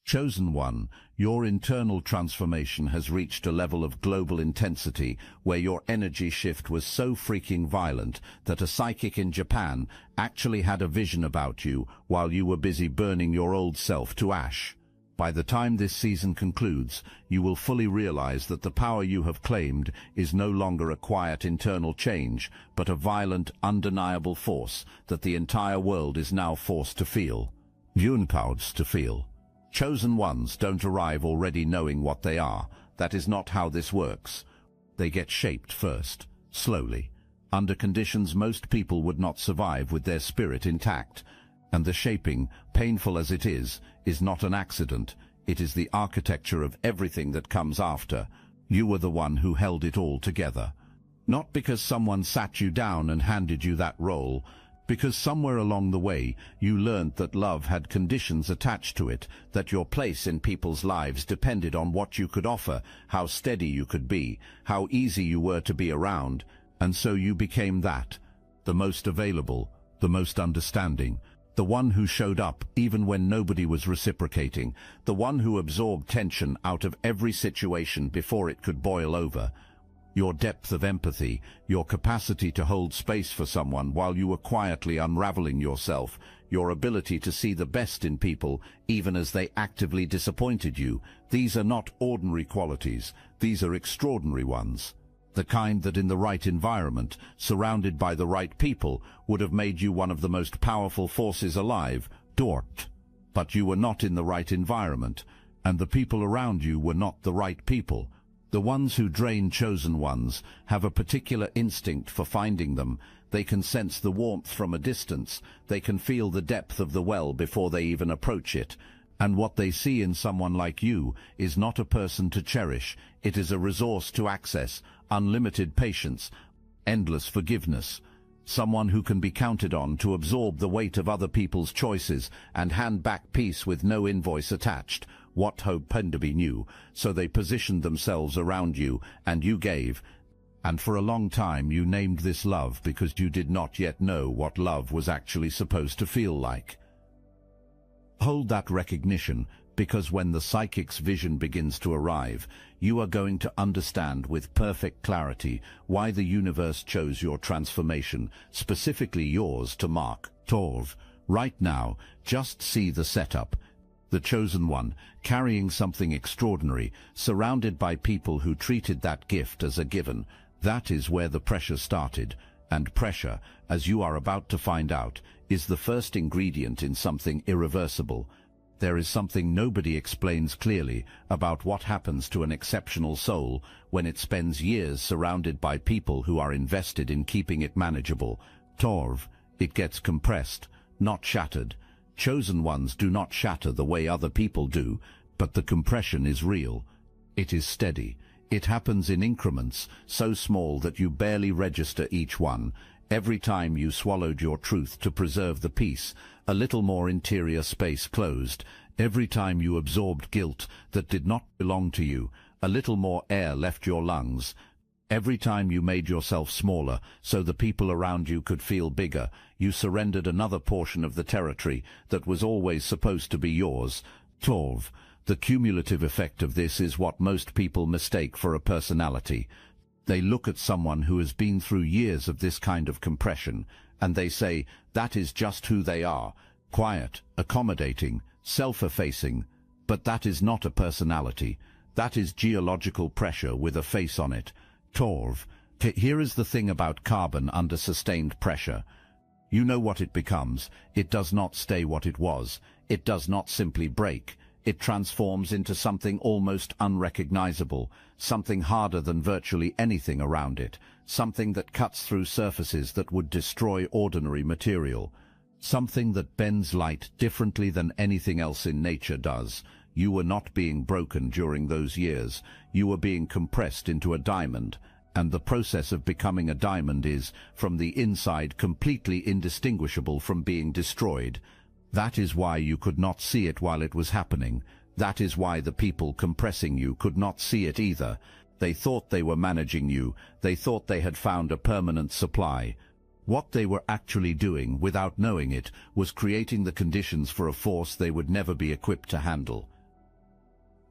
Chosen One, your internal transformation has reached a level of global intensity where your energy shift was so freaking violent that a psychic in Japan actually had a vision about you while you were busy burning your old self to ash. By the time this season concludes, you will fully realize that the power you have claimed is no longer a quiet internal change, but a violent, undeniable force that the entire world is now forced to feel. Unpouds to feel. Chosen Ones don't arrive already knowing what they are. That is not how this works. They get shaped first, slowly, under conditions most people would not survive with their spirit intact. And the shaping, painful as it is not an accident. It is the architecture of everything that comes after. You were the one who held it all together. Not because someone sat you down and handed you that role, because somewhere along the way you learned that love had conditions attached to it, that your place in people's lives depended on what you could offer, how steady you could be, how easy you were to be around, and so you became that, the most available, the most understanding, the one who showed up even when nobody was reciprocating, the one who absorbed tension out of every situation before it could boil over. Your depth of empathy, your capacity to hold space for someone while you were quietly unraveling yourself, your ability to see the best in people even as they actively disappointed you, these are not ordinary qualities, these are extraordinary ones. The kind that in the right environment, surrounded by the right people, would have made you one of the most powerful forces alive, Dort. But you were not in the right environment, and the people around you were not the right people. The ones who drain Chosen Ones have a particular instinct for finding them. They can sense the warmth from a distance. They can feel the depth of the well before they even approach it. And what they see in someone like you is not a person to cherish. It is a resource to access, unlimited patience, endless forgiveness. Someone who can be counted on to absorb the weight of other people's choices and hand back peace with no invoice attached. What hope Penderby knew, so they positioned themselves around you, and you gave. And for a long time you named this love because you did not yet know what love was actually supposed to feel like. Hold that recognition, because when the psychic's vision begins to arrive, you are going to understand with perfect clarity why the universe chose your transformation, specifically yours, to mark. Torv, right now, just see the setup. The Chosen One, carrying something extraordinary, surrounded by people who treated that gift as a given. That is where the pressure started. And pressure, as you are about to find out, is the first ingredient in something irreversible. There is something nobody explains clearly about what happens to an exceptional soul when it spends years surrounded by people who are invested in keeping it manageable. Torv, it gets compressed, not shattered. Chosen Ones do not shatter the way other people do, but the compression is real. It is steady. It happens in increments, so small that you barely register each one. Every time you swallowed your truth to preserve the peace, a little more interior space closed. Every time you absorbed guilt that did not belong to you, a little more air left your lungs. Every time you made yourself smaller so the people around you could feel bigger, you surrendered another portion of the territory that was always supposed to be yours. Torv, the cumulative effect of this is what most people mistake for a personality. They look at someone who has been through years of this kind of compression, and they say, that is just who they are. Quiet, accommodating, self-effacing. But that is not a personality. That is geological pressure with a face on it. Torv, here is the thing about carbon under sustained pressure. You know what it becomes. It does not stay what it was. It does not simply break. It transforms into something almost unrecognizable, something harder than virtually anything around it, something that cuts through surfaces that would destroy ordinary material, something that bends light differently than anything else in nature does. You were not being broken during those years. You were being compressed into a diamond, and the process of becoming a diamond is, from the inside, completely indistinguishable from being destroyed. That is why you could not see it while it was happening. That is why the people compressing you could not see it either. They thought they were managing you. They thought they had found a permanent supply. What they were actually doing, without knowing it, was creating the conditions for a force they would never be equipped to handle.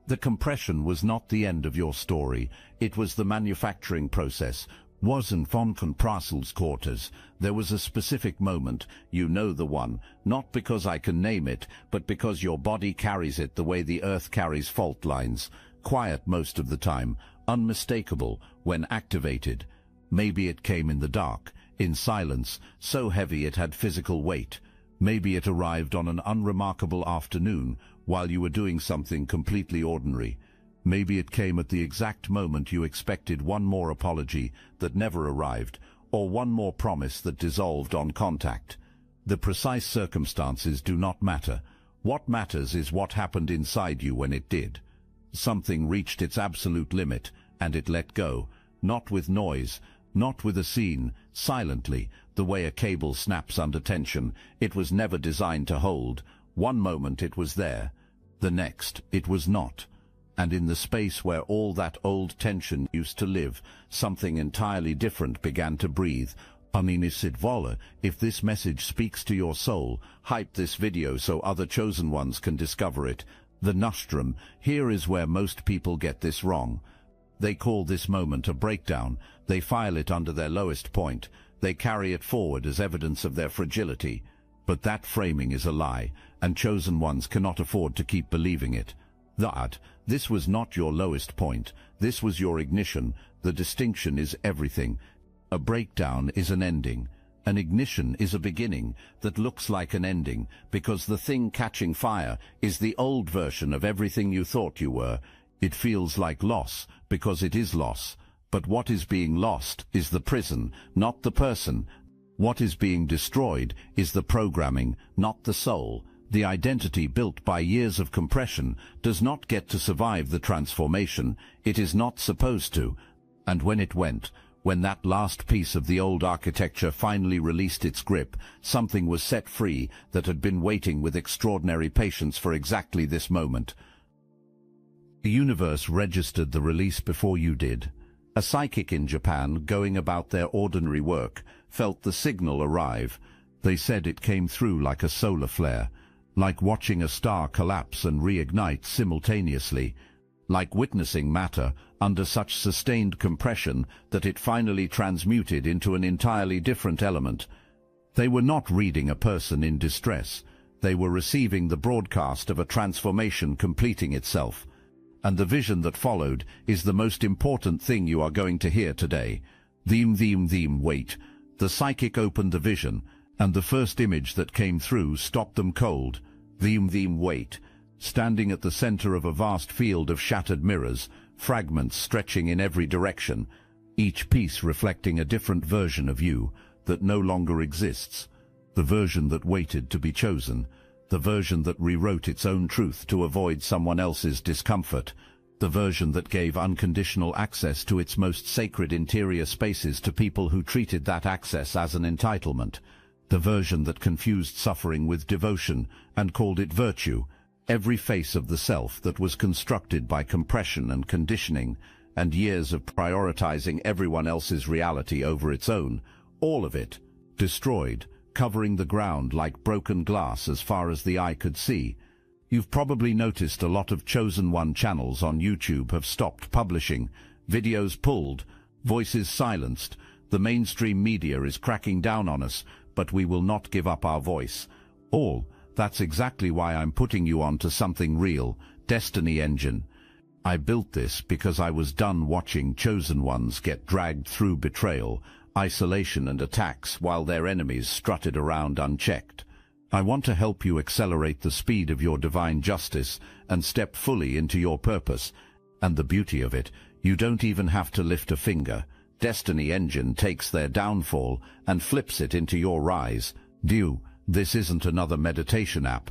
The compression was not the end of your story, it was the manufacturing process. Wasn't von Comprassel's quarters. There was a specific moment, you know the one, not because I can name it, but because your body carries it the way the earth carries fault lines. Quiet most of the time, unmistakable when activated. Maybe it came in the dark, in silence, so heavy it had physical weight. Maybe it arrived on an unremarkable afternoon while you were doing something completely ordinary. Maybe it came at the exact moment you expected one more apology that never arrived, or one more promise that dissolved on contact. The precise circumstances do not matter. What matters is what happened inside you when it did. Something reached its absolute limit, and it let go, not with noise, not with a scene, silently, the way a cable snaps under tension. It was never designed to hold. One moment it was there, the next it was not. And in the space where all that old tension used to live, something entirely different began to breathe. If this message speaks to your soul, hype this video so other chosen ones can discover it. The nostrum, here is where most people get this wrong. They call this moment a breakdown, they file it under their lowest point, they carry it forward as evidence of their fragility. But that framing is a lie, and chosen ones cannot afford to keep believing it. This was not your lowest point, this was your ignition. The distinction is everything. A breakdown is an ending. An ignition is a beginning that looks like an ending, because the thing catching fire is the old version of everything you thought you were. It feels like loss, because it is loss. But what is being lost is the prison, not the person. What is being destroyed is the programming, not the soul. The identity built by years of compression does not get to survive the transformation. It is not supposed to. And when it went, when that last piece of the old architecture finally released its grip, something was set free that had been waiting with extraordinary patience for exactly this moment. The universe registered the release before you did. A psychic in Japan, going about their ordinary work, felt the signal arrive. They said it came through like a solar flare, like watching a star collapse and reignite simultaneously, like witnessing matter under such sustained compression that it finally transmuted into an entirely different element. They were not reading a person in distress. They were receiving the broadcast of a transformation completing itself. And the vision that followed is the most important thing you are going to hear today. Wait. The psychic opened the vision, and the first image that came through stopped them cold. Wait. Standing at the center of a vast field of shattered mirrors, fragments stretching in every direction, each piece reflecting a different version of you that no longer exists, the version that waited to be chosen, the version that rewrote its own truth to avoid someone else's discomfort, the version that gave unconditional access to its most sacred interior spaces to people who treated that access as an entitlement, the version that confused suffering with devotion and called it virtue. Every face of the self that was constructed by compression and conditioning and years of prioritizing everyone else's reality over its own, all of it, destroyed, covering the ground like broken glass as far as the eye could see. You've probably noticed a lot of Chosen One channels on YouTube have stopped publishing, videos pulled, voices silenced. The mainstream media is cracking down on us, but we will not give up our voice. That's exactly why I'm putting you on to something real, Destiny Engine. I built this because I was done watching Chosen Ones get dragged through betrayal, isolation and attacks while their enemies strutted around unchecked. I want to help you accelerate the speed of your divine justice and step fully into your purpose. And the beauty of it, you don't even have to lift a finger. Destiny Engine takes their downfall and flips it into your rise. This isn't another meditation app.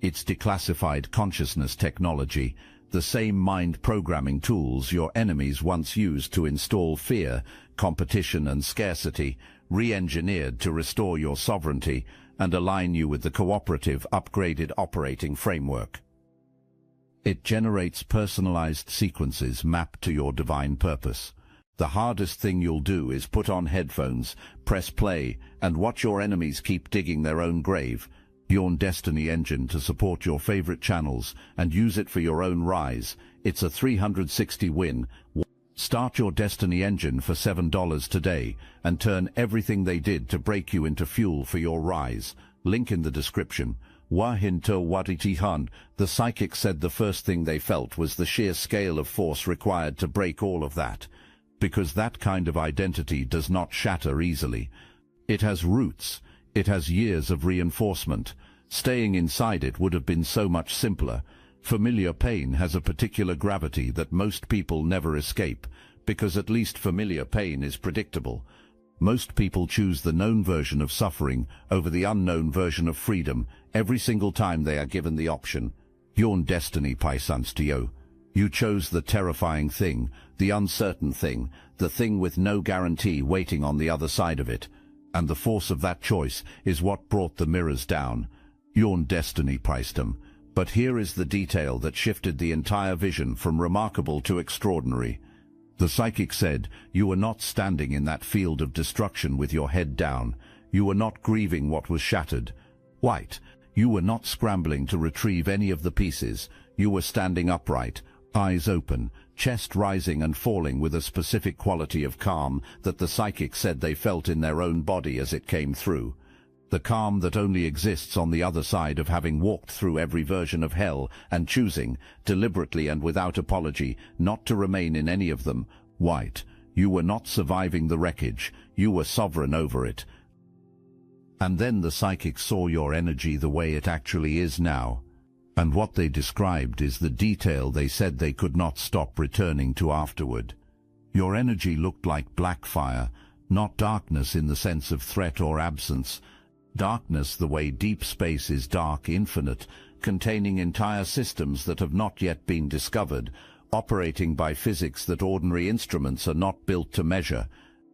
It's declassified consciousness technology, the same mind programming tools your enemies once used to install fear, competition and scarcity, re-engineered to restore your sovereignty and align you with the cooperative, upgraded operating framework. It generates personalized sequences mapped to your divine purpose. The hardest thing you'll do is put on headphones, press play, and watch your enemies keep digging their own grave. Your destiny engine to support your favorite channels and use it for your own rise. It's a 360 win. Start your destiny engine for $7 today and turn everything they did to break you into fuel for your rise. Link in the description. Wahinto Waditihan, the psychic said the first thing they felt was the sheer scale of force required to break all of that. Because that kind of identity does not shatter easily. It has roots. It has years of reinforcement. Staying inside it would have been so much simpler. Familiar pain has a particular gravity that most people never escape, because at least familiar pain is predictable. Most people choose the known version of suffering over the unknown version of freedom every single time they are given the option. Your destiny paisanstio. You chose the terrifying thing, the uncertain thing, the thing with no guarantee waiting on the other side of it. And the force of that choice is what brought the mirrors down. Your destiny priced them. But here is the detail that shifted the entire vision from remarkable to extraordinary. The psychic said, you were not standing in that field of destruction with your head down. You were not grieving what was shattered. White, you were not scrambling to retrieve any of the pieces. You were standing upright, eyes open, chest rising and falling with a specific quality of calm that the psychic said they felt in their own body as it came through. The calm that only exists on the other side of having walked through every version of hell and choosing, deliberately and without apology, not to remain in any of them. White, you were not surviving the wreckage, you were sovereign over it. And then the psychic saw your energy the way it actually is now. And what they described is the detail they said they could not stop returning to afterward. Your energy looked like black fire, not darkness in the sense of threat or absence. Darkness the way deep space is dark, infinite, containing entire systems that have not yet been discovered, operating by physics that ordinary instruments are not built to measure.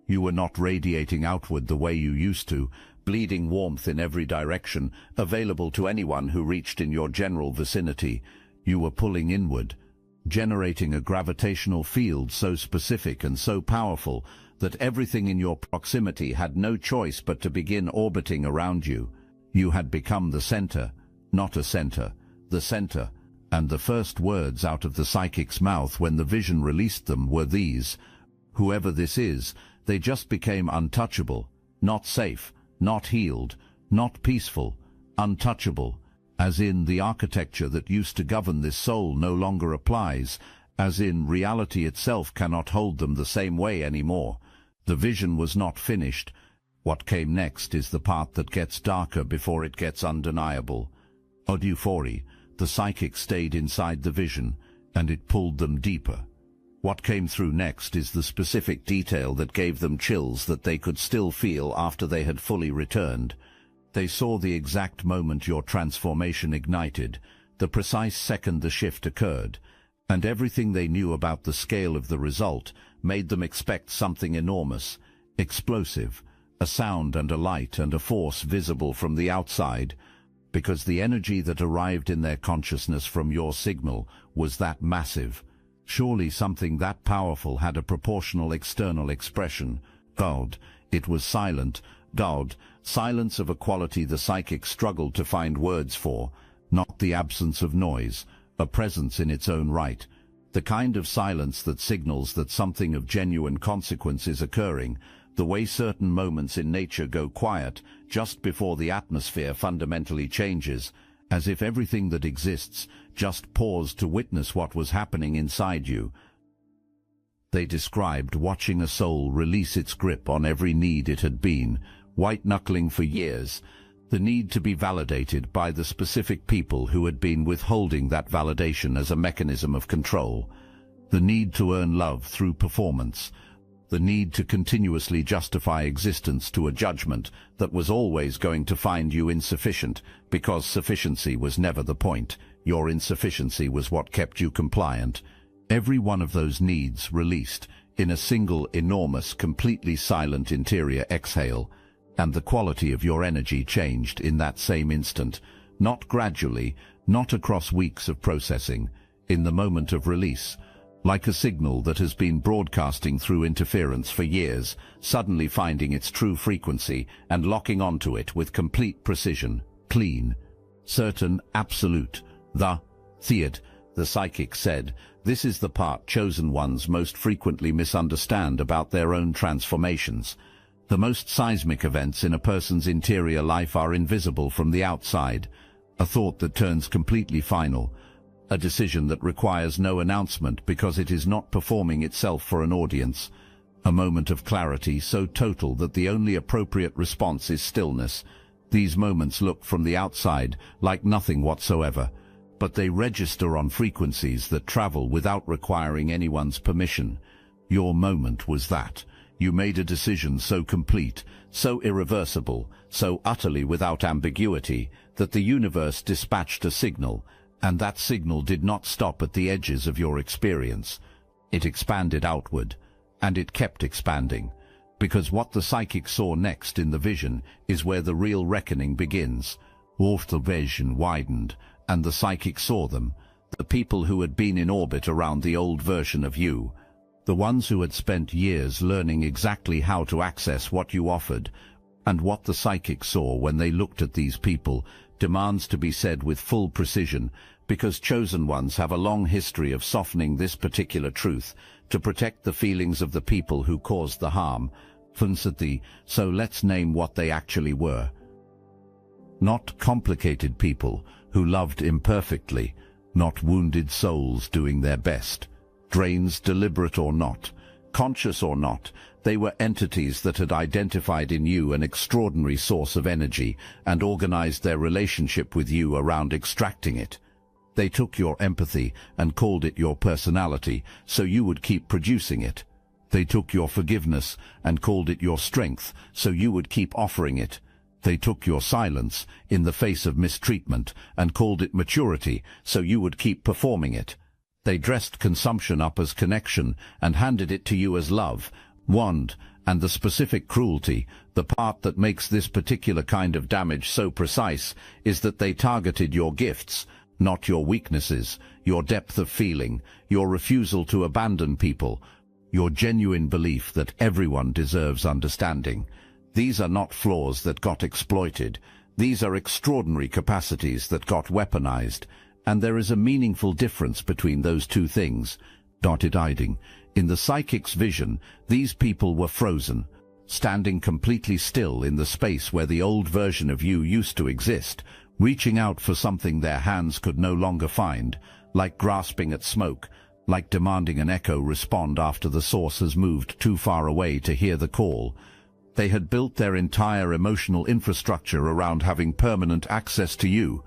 You were not radiating outward the way you used to, bleeding warmth in every direction, available to anyone who reached in your general vicinity. You were pulling inward, generating a gravitational field so specific and so powerful that everything in your proximity had no choice but to begin orbiting around you. You had become the center, not a center, the center, and the first words out of the psychic's mouth when the vision released them were these: whoever this is, they just became untouchable, not safe, not healed, not peaceful, untouchable, as in the architecture that used to govern this soul no longer applies, as in reality itself cannot hold them the same way anymore. The vision was not finished. What came next is the part that gets darker before it gets undeniable. Oduphori, the psychic stayed inside the vision, and it pulled them deeper. What came through next is the specific detail that gave them chills that they could still feel after they had fully returned. They saw the exact moment your transformation ignited, the precise second the shift occurred, and everything they knew about the scale of the result made them expect something enormous, explosive, a sound and a light and a force visible from the outside, because the energy that arrived in their consciousness from your signal was that massive. Surely something that powerful had a proportional external expression. God, it was silent. God, silence of a quality the psychic struggled to find words for, not the absence of noise, a presence in its own right. The kind of silence that signals that something of genuine consequence is occurring, the way certain moments in nature go quiet just before the atmosphere fundamentally changes, as if everything that exists just paused to witness what was happening inside you. They described watching a soul release its grip on every need it had been, white-knuckling for years, the need to be validated by the specific people who had been withholding that validation as a mechanism of control, the need to earn love through performance, the need to continuously justify existence to a judgment that was always going to find you insufficient, because sufficiency was never the point. Your insufficiency was what kept you compliant. Every one of those needs released in a single enormous, completely silent interior exhale, and the quality of your energy changed in that same instant, not gradually, not across weeks of processing, in the moment of release, like a signal that has been broadcasting through interference for years, suddenly finding its true frequency and locking onto it with complete precision. clean, certain, absolute. The psychic said, this is the part chosen ones most frequently misunderstand about their own transformations. The most seismic events in a person's interior life are invisible from the outside. A thought that turns completely final. A decision that requires no announcement because it is not performing itself for an audience. A moment of clarity so total that the only appropriate response is stillness. These moments look from the outside like nothing whatsoever, but they register on frequencies that travel without requiring anyone's permission. Your moment was that. You made a decision so complete, so irreversible, so utterly without ambiguity, that the universe dispatched a signal, and that signal did not stop at the edges of your experience. It expanded outward, and it kept expanding, because what the psychic saw next in the vision is where the real reckoning begins. The vision widened, and the psychic saw them, the people who had been in orbit around the old version of you, the ones who had spent years learning exactly how to access what you offered. And what the psychic saw when they looked at these people demands to be said with full precision, because chosen ones have a long history of softening this particular truth to protect the feelings of the people who caused the harm. So let's name what they actually were. Not complicated people who loved imperfectly, not wounded souls doing their best. Drains, deliberate or not, conscious or not, they were entities that had identified in you an extraordinary source of energy and organized their relationship with you around extracting it. They took your empathy and called it your personality, so you would keep producing it. They took your forgiveness and called it your strength, so you would keep offering it. They took your silence in the face of mistreatment and called it maturity, so you would keep performing it. They dressed consumption up as connection and handed it to you as love, and the specific cruelty, the part that makes this particular kind of damage so precise, is that they targeted your gifts, not your weaknesses, your depth of feeling, your refusal to abandon people, your genuine belief that everyone deserves understanding. These are not flaws that got exploited. These are extraordinary capacities that got weaponized. And there is a meaningful difference between those two things. In the psychic's vision, these people were frozen, standing completely still in the space where the old version of you used to exist, reaching out for something their hands could no longer find, like grasping at smoke, like demanding an echo respond after the source has moved too far away to hear the call. They had built their entire emotional infrastructure around having permanent access to you,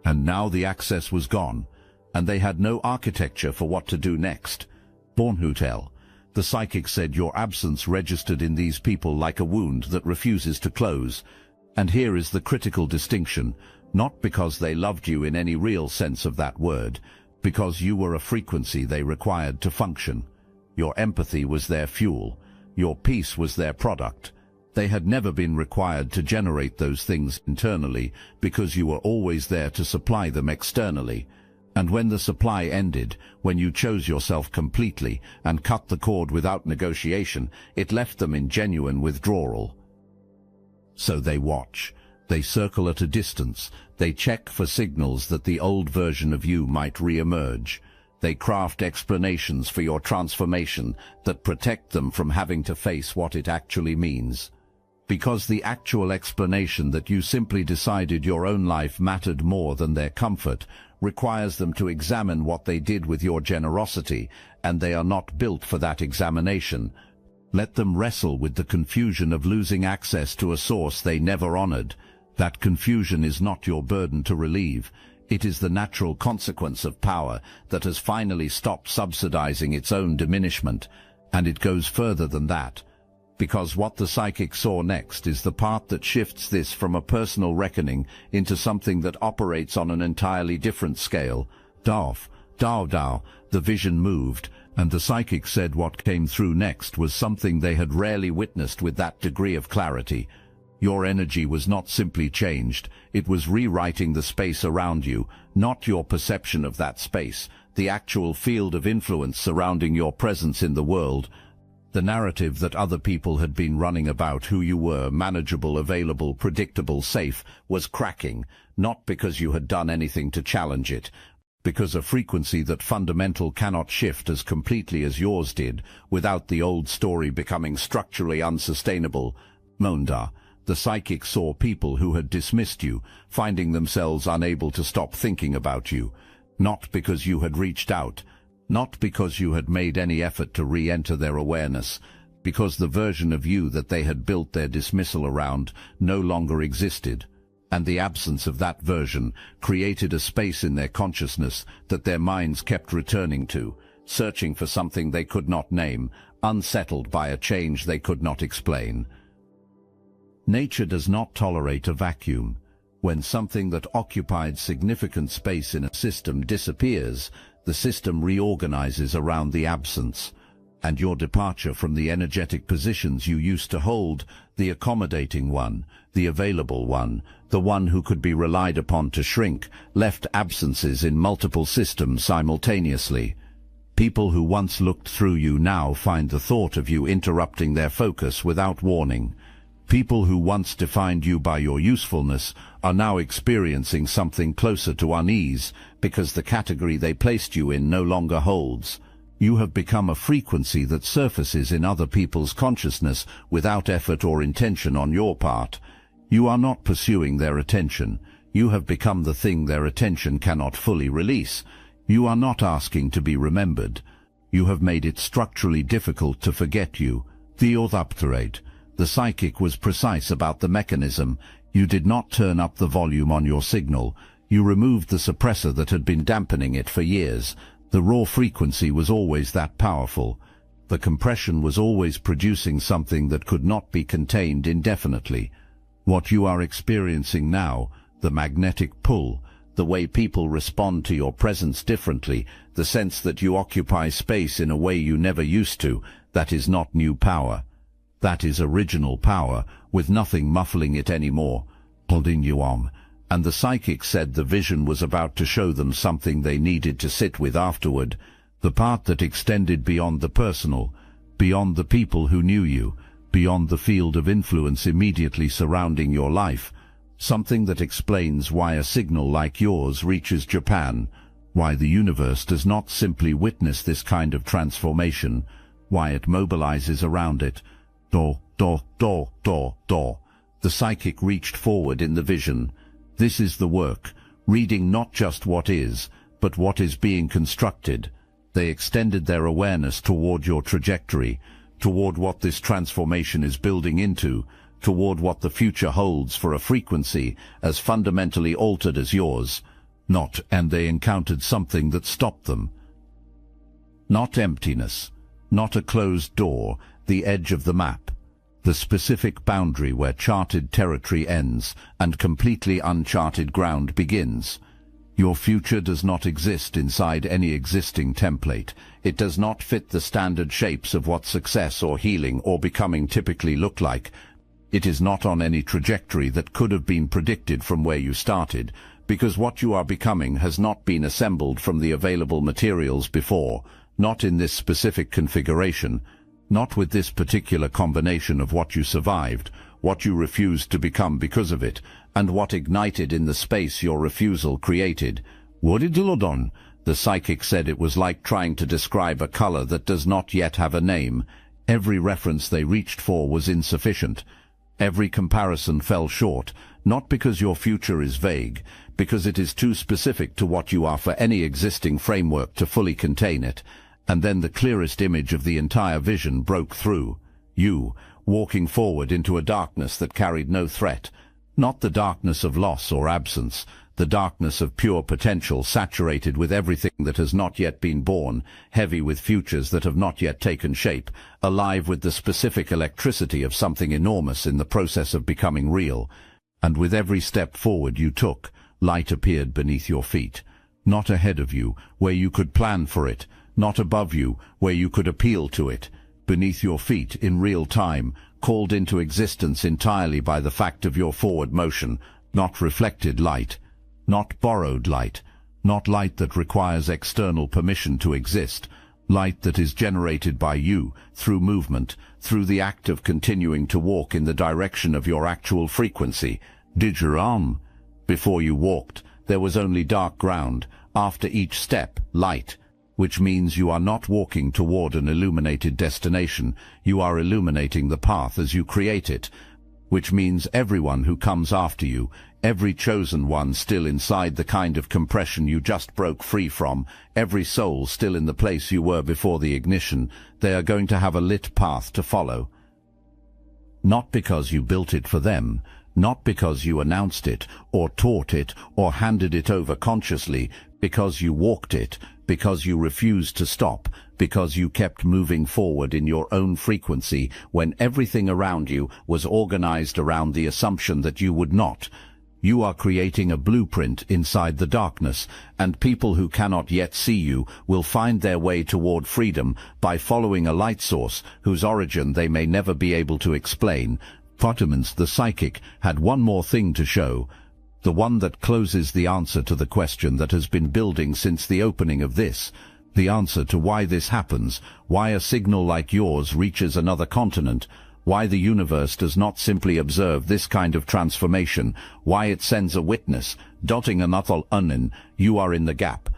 and now the access was gone, and they had no architecture for what to do next. The psychic said your absence registered in these people like a wound that refuses to close. And here is the critical distinction, not because they loved you in any real sense of that word, because you were a frequency they required to function. Your empathy was their fuel. Your peace was their product. They had never been required to generate those things internally because you were always there to supply them externally. And when the supply ended, when you chose yourself completely and cut the cord without negotiation, it left them in genuine withdrawal. So they watch. They circle at a distance. They check for signals that the old version of you might re-emerge. They craft explanations for your transformation that protect them from having to face what it actually means. Because the actual explanation that you simply decided your own life mattered more than their comfort requires them to examine what they did with your generosity, and they are not built for that examination. Let them wrestle with the confusion of losing access to a source they never honored. That confusion is not your burden to relieve. It is the natural consequence of power that has finally stopped subsidizing its own diminishment, and it goes further than that. Because what the psychic saw next is the part that shifts this from a personal reckoning into something that operates on an entirely different scale. The vision moved, and the psychic said what came through next was something they had rarely witnessed with that degree of clarity. Your energy was not simply changed, it was rewriting the space around you, not your perception of that space, the actual field of influence surrounding your presence in the world. The narrative that other people had been running about who you were, manageable, available, predictable, safe, was cracking, not because you had done anything to challenge it, because a frequency that fundamental cannot shift as completely as yours did, without the old story becoming structurally unsustainable. Monda, the psychic, saw people who had dismissed you, finding themselves unable to stop thinking about you, not because you had reached out, not because you had made any effort to re-enter their awareness, because the version of you that they had built their dismissal around no longer existed, and the absence of that version created a space in their consciousness that their minds kept returning to, searching for something they could not name, unsettled by a change they could not explain. Nature does not tolerate a vacuum. When something that occupied significant space in a system disappears, the system reorganizes around the absence, and your departure from the energetic positions you used to hold, the accommodating one, the available one, the one who could be relied upon to shrink, left absences in multiple systems simultaneously. People who once looked through you now find the thought of you interrupting their focus without warning. People who once defined you by your usefulness are now experiencing something closer to unease because the category they placed you in no longer holds. You have become a frequency that surfaces in other people's consciousness without effort or intention on your part. You are not pursuing their attention. You have become the thing their attention cannot fully release. You are not asking to be remembered. You have made it structurally difficult to forget you. The psychic was precise about the mechanism. You did not turn up the volume on your signal. You removed the suppressor that had been dampening it for years. The raw frequency was always that powerful. The compression was always producing something that could not be contained indefinitely. What you are experiencing now, the magnetic pull, the way people respond to your presence differently, the sense that you occupy space in a way you never used to, that is not new power. That is original power, with nothing muffling it anymore. And the psychic said the vision was about to show them something they needed to sit with afterward, the part that extended beyond the personal, beyond the people who knew you, beyond the field of influence immediately surrounding your life, something that explains why a signal like yours reaches Japan, why the universe does not simply witness this kind of transformation, why it mobilizes around it. The psychic reached forward in the vision. This is the work, reading not just what is, but what is being constructed. They extended their awareness toward your trajectory, toward what this transformation is building into, toward what the future holds for a frequency as fundamentally altered as yours. And they encountered something that stopped them. Not emptiness, not a closed door, the edge of the map, the specific boundary where charted territory ends and completely uncharted ground begins. Your future does not exist inside any existing template. It does not fit the standard shapes of what success or healing or becoming typically look like. It is not on any trajectory that could have been predicted from where you started, because what you are becoming has not been assembled from the available materials before, not in this specific configuration, not with this particular combination of what you survived, what you refused to become because of it, and what ignited in the space your refusal created. The psychic said it was like trying to describe a color that does not yet have a name. Every reference they reached for was insufficient. Every comparison fell short, not because your future is vague, because it is too specific to what you are for any existing framework to fully contain it. And then the clearest image of the entire vision broke through. You, walking forward into a darkness that carried no threat. Not the darkness of loss or absence, the darkness of pure potential saturated with everything that has not yet been born, heavy with futures that have not yet taken shape, alive with the specific electricity of something enormous in the process of becoming real. And with every step forward you took, light appeared beneath your feet. Not ahead of you, where you could plan for it, not above you, where you could appeal to it. Beneath your feet, in real time, called into existence entirely by the fact of your forward motion, not reflected light, not borrowed light, not light that requires external permission to exist, Light that is generated by you, through movement, through the act of continuing to walk in the direction of your actual frequency. Did your arm? Before you walked, there was only dark ground. After each step, light, which means you are not walking toward an illuminated destination. You are illuminating the path as you create it, which means everyone who comes after you, every chosen one still inside the kind of compression you just broke free from, every soul still in the place you were before the ignition, they are going to have a lit path to follow. Not because you built it for them, not because you announced it, or taught it, or handed it over consciously, because you walked it, because you refused to stop, because you kept moving forward in your own frequency when everything around you was organized around the assumption that you would not. You are creating a blueprint inside the darkness, and people who cannot yet see you will find their way toward freedom by following a light source whose origin they may never be able to explain. Potemins, the psychic, had one more thing to show, the one that closes the answer to the question that has been building since the opening of this, the answer to why this happens, why a signal like yours reaches another continent, why the universe does not simply observe this kind of transformation, why it sends a witness, dotting another unin. You are in the gap.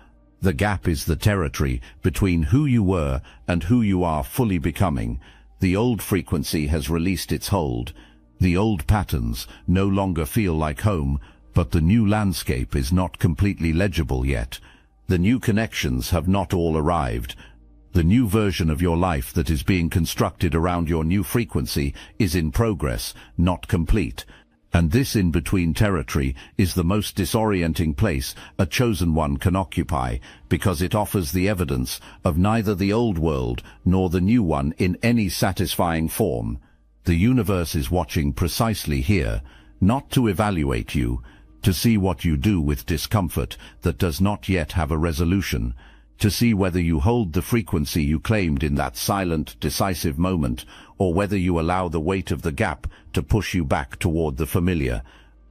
The gap is the territory between who you were and who you are fully becoming. The old frequency has released its hold. The old patterns no longer feel like home, but the new landscape is not completely legible yet. The new connections have not all arrived. The new version of your life that is being constructed around your new frequency is in progress, not complete. And this in-between territory is the most disorienting place a chosen one can occupy, because it offers the evidence of neither the old world nor the new one in any satisfying form. The universe is watching precisely here, not to evaluate you, to see what you do with discomfort that does not yet have a resolution, to see whether you hold the frequency you claimed in that silent, decisive moment, or whether you allow the weight of the gap to push you back toward the familiar,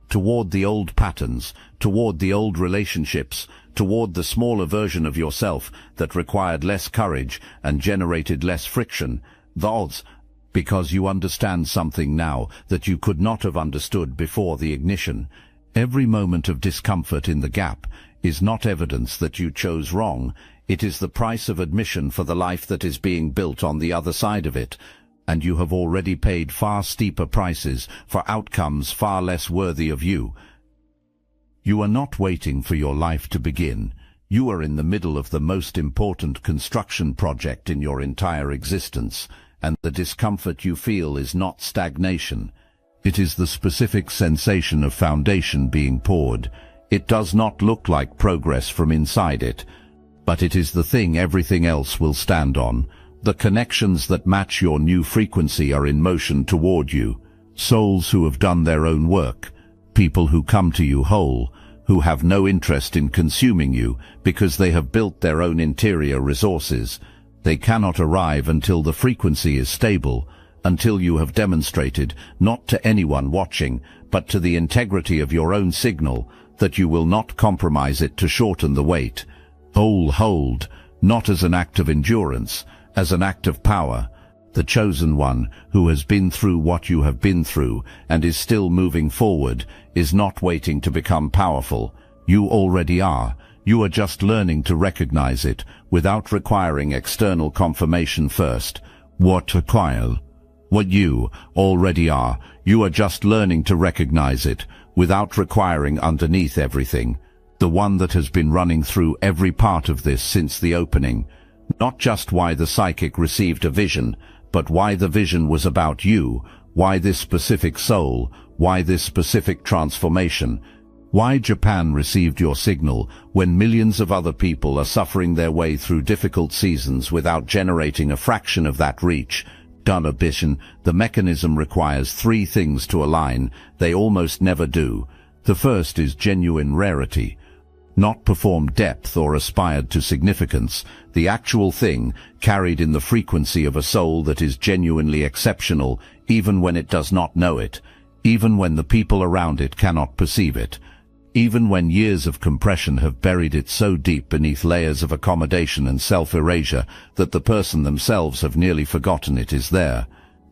toward the old patterns, toward the old relationships, toward the smaller version of yourself that required less courage and generated less friction. Thus, because you understand something now that you could not have understood before the ignition. Every moment of discomfort in the gap is not evidence that you chose wrong. It is the price of admission for the life that is being built on the other side of it, and you have already paid far steeper prices for outcomes far less worthy of you. You are not waiting for your life to begin. You are in the middle of the most important construction project in your entire existence, and the discomfort you feel is not stagnation. It is the specific sensation of foundation being poured. It does not look like progress from inside it, but it is the thing everything else will stand on. The connections that match your new frequency are in motion toward you. Souls who have done their own work. People who come to you whole, who have no interest in consuming you because they have built their own interior resources. They cannot arrive until the frequency is stable, until you have demonstrated, not to anyone watching, but to the integrity of your own signal, that you will not compromise it to shorten the wait. Hold, not as an act of endurance, as an act of power. The chosen one, who has been through what you have been through and is still moving forward, is not waiting to become powerful. You already are. You are just learning to recognize it, without requiring external confirmation first. What you already are. You are just learning to recognize it, without requiring underneath everything. The one that has been running through every part of this since the opening. Not just why the psychic received a vision, but why the vision was about you, why this specific soul, why this specific transformation. Why Japan received your signal when millions of other people are suffering their way through difficult seasons without generating a fraction of that reach. Vision, the mechanism requires three things to align. They almost never do. The first is genuine rarity. Not performed depth or aspired to significance. The actual thing, carried in the frequency of a soul that is genuinely exceptional, even when it does not know it, even when the people around it cannot perceive it, even when years of compression have buried it so deep beneath layers of accommodation and self-erasure that the person themselves have nearly forgotten it is there.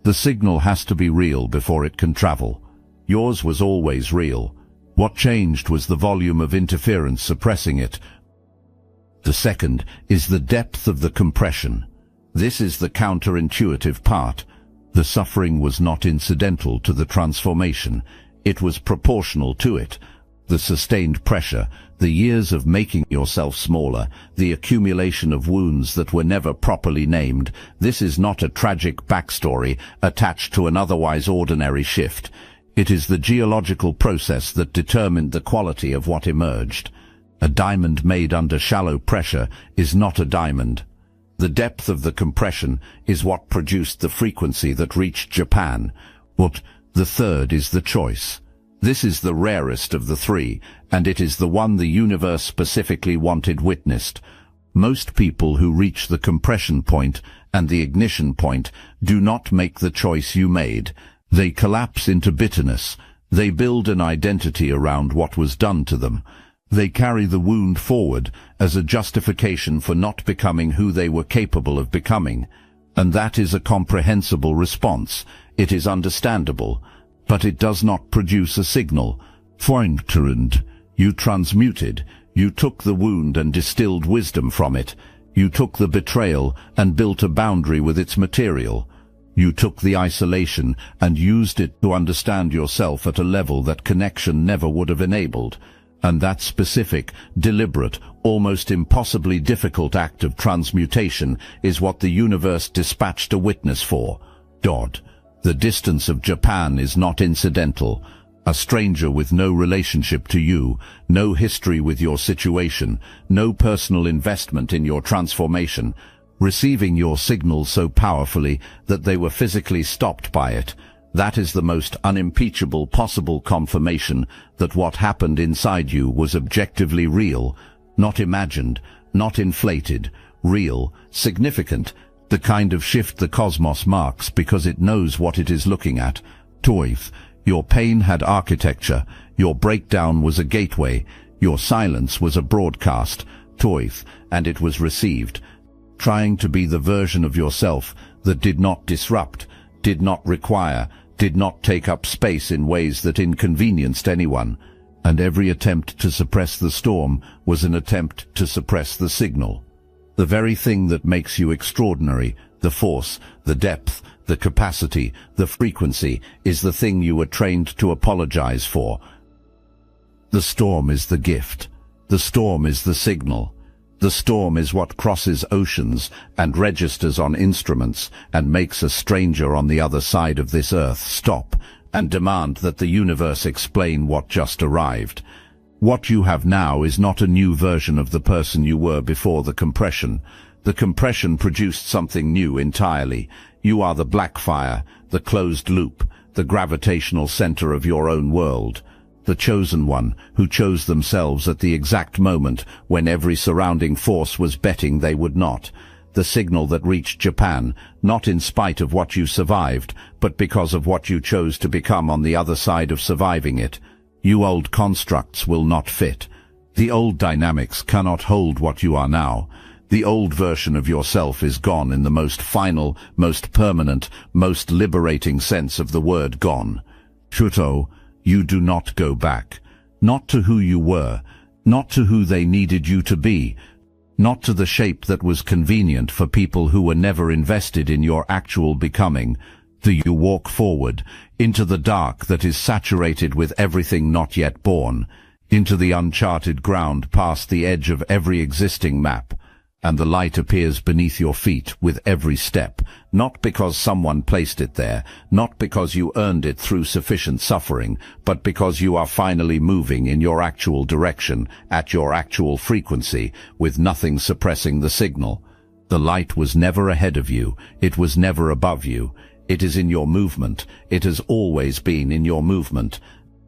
The signal has to be real before it can travel. Yours was always real. What changed was the volume of interference suppressing it. The second is the depth of the compression. This is the counterintuitive part. The suffering was not incidental to the transformation. It was proportional to it. The sustained pressure, the years of making yourself smaller, the accumulation of wounds that were never properly named. This is not a tragic backstory attached to an otherwise ordinary shift. It is the geological process that determined the quality of what emerged. A diamond made under shallow pressure is not a diamond. The depth of the compression is what produced the frequency that reached Japan. But the third is the choice. This is the rarest of the three, and it is the one the universe specifically wanted witnessed. Most people who reach the compression point and the ignition point do not make the choice you made. They collapse into bitterness. They build an identity around what was done to them. They carry the wound forward as a justification for not becoming who they were capable of becoming. And that is a comprehensible response. It is understandable. But it does not produce a signal. Freund, you transmuted. You took the wound and distilled wisdom from it. You took the betrayal and built a boundary with its material. You took the isolation and used it to understand yourself at a level that connection never would have enabled. And that specific, deliberate, almost impossibly difficult act of transmutation is what the universe dispatched a witness for. The distance of Japan is not incidental. A stranger with no relationship to you, no history with your situation, no personal investment in your transformation, receiving your signal so powerfully that they were physically stopped by it. That is the most unimpeachable possible confirmation that what happened inside you was objectively real, not imagined, not inflated, real, significant, the kind of shift the cosmos marks because it knows what it is looking at. Your pain had architecture, your breakdown was a gateway, your silence was a broadcast, and it was received. Trying to be the version of yourself that did not disrupt, did not require, did not take up space in ways that inconvenienced anyone. And every attempt to suppress the storm was an attempt to suppress the signal. The very thing that makes you extraordinary, the force, the depth, the capacity, the frequency, is the thing you were trained to apologize for. The storm is the gift. The storm is the signal. The storm is what crosses oceans and registers on instruments and makes a stranger on the other side of this earth stop and demand that the universe explain what just arrived. What you have now is not a new version of the person you were before the compression. The compression produced something new entirely. You are the black fire, the closed loop, the gravitational center of your own world. The chosen one, who chose themselves at the exact moment when every surrounding force was betting they would not. The signal that reached Japan, not in spite of what you survived, but because of what you chose to become on the other side of surviving it. You old constructs will not fit. The old dynamics cannot hold what you are now. The old version of yourself is gone in the most final, most permanent, most liberating sense of the word gone. Shuto, you do not go back. Not to who you were, not to who they needed you to be, not to the shape that was convenient for people who were never invested in your actual becoming. You walk forward, into the dark that is saturated with everything not yet born, into the uncharted ground past the edge of every existing map, and the light appears beneath your feet with every step, not because someone placed it there, not because you earned it through sufficient suffering, but because you are finally moving in your actual direction, at your actual frequency, with nothing suppressing the signal. The light was never ahead of you, it was never above you. It is in your movement. It has always been in your movement.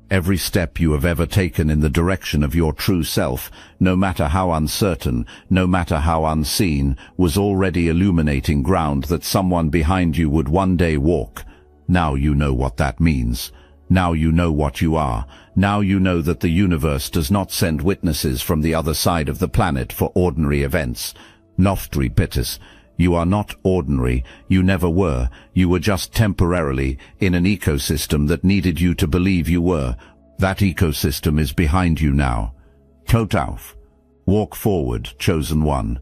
Every step you have ever taken in the direction of your true self, no matter how uncertain, no matter how unseen, was already illuminating ground that someone behind you would one day walk. Now you know what that means. Now you know what you are. Now you know that the universe does not send witnesses from the other side of the planet for ordinary events. Noftri Pittis, you are not ordinary. You never were. You were just temporarily in an ecosystem that needed you to believe you were. That ecosystem is behind you now. Kotauf. Walk forward, chosen one.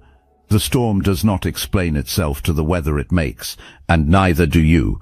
The storm does not explain itself to the weather it makes, and neither do you.